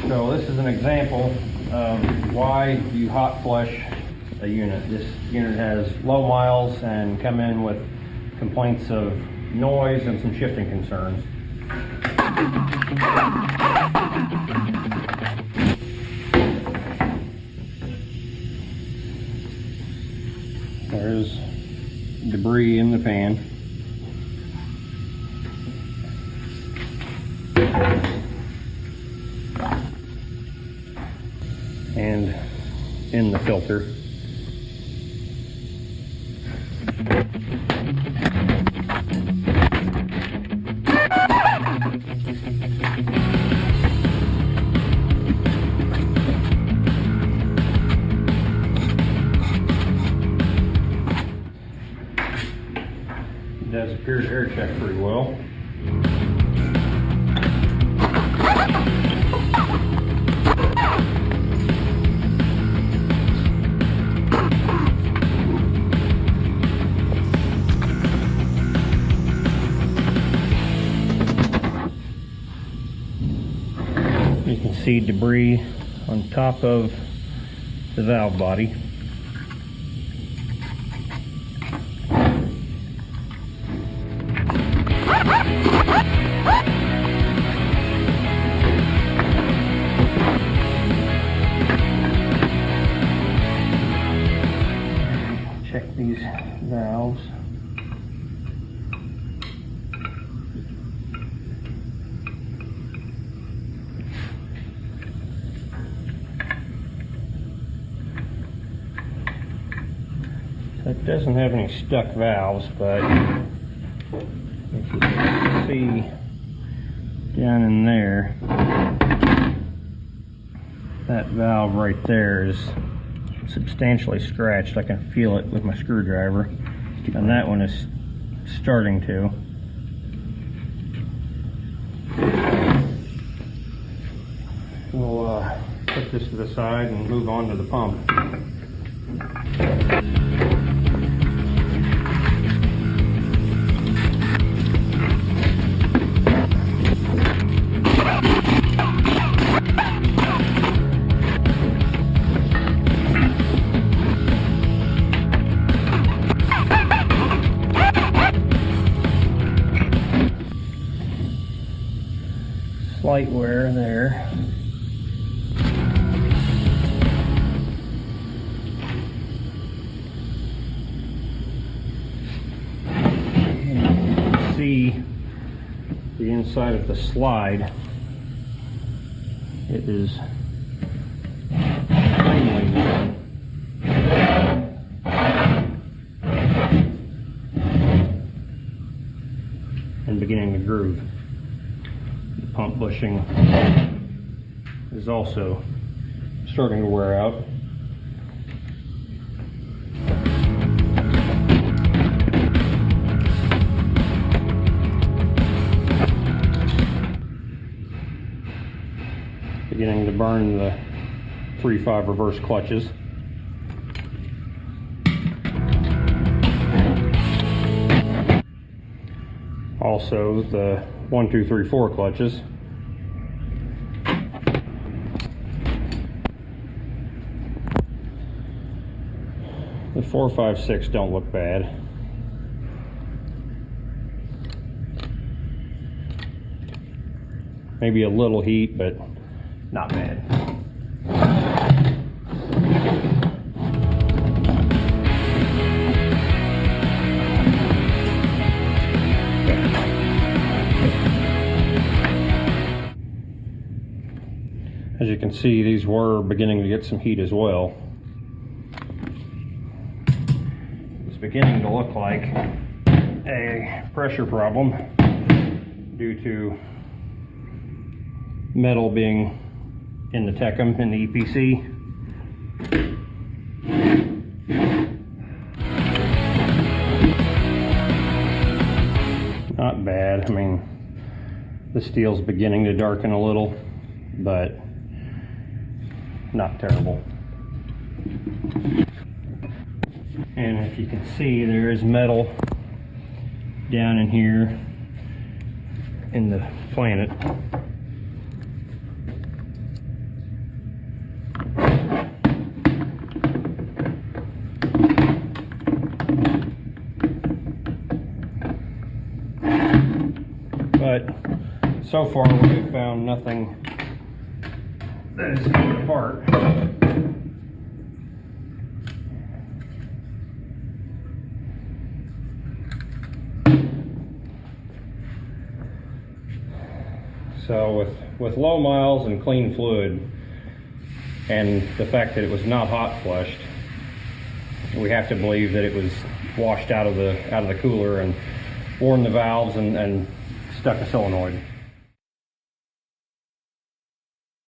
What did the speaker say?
So this is an example of why you hot flush a unit. This unit has low miles and come in with complaints of noise and some shifting concerns. There's debris in the pan. And in the filter. It does appear to air check pretty well. You can see debris on top of the valve body. Check these valves. It doesn't have any stuck valves, but if you can see down in there, that valve right there is substantially scratched. I can feel it with my screwdriver, and that one is starting to. We'll put this to the side and move on to the pump. Slight wear there. And you can see the inside of the slide. It is plainly done. And beginning to groove. Pump bushing is also starting to wear out. Beginning to burn the 3/5 reverse clutches. Also the 1, 2, 3, 4 clutches. The 4, 5, 6 don't look bad. Maybe a little heat, but not bad. As you can see, these were beginning to get some heat as well. It's beginning to look like a pressure problem due to metal being in the Tecum, in the EPC. Not bad. I mean, the steel's beginning to darken a little, but not terrible. And if you can see, there is metal down in here in the planet. but so far we've found nothing that is coming apart. So with low miles and clean fluid, and the fact that it was not hot flushed, we have to believe that it was washed out of the cooler and worn the valves and stuck a solenoid.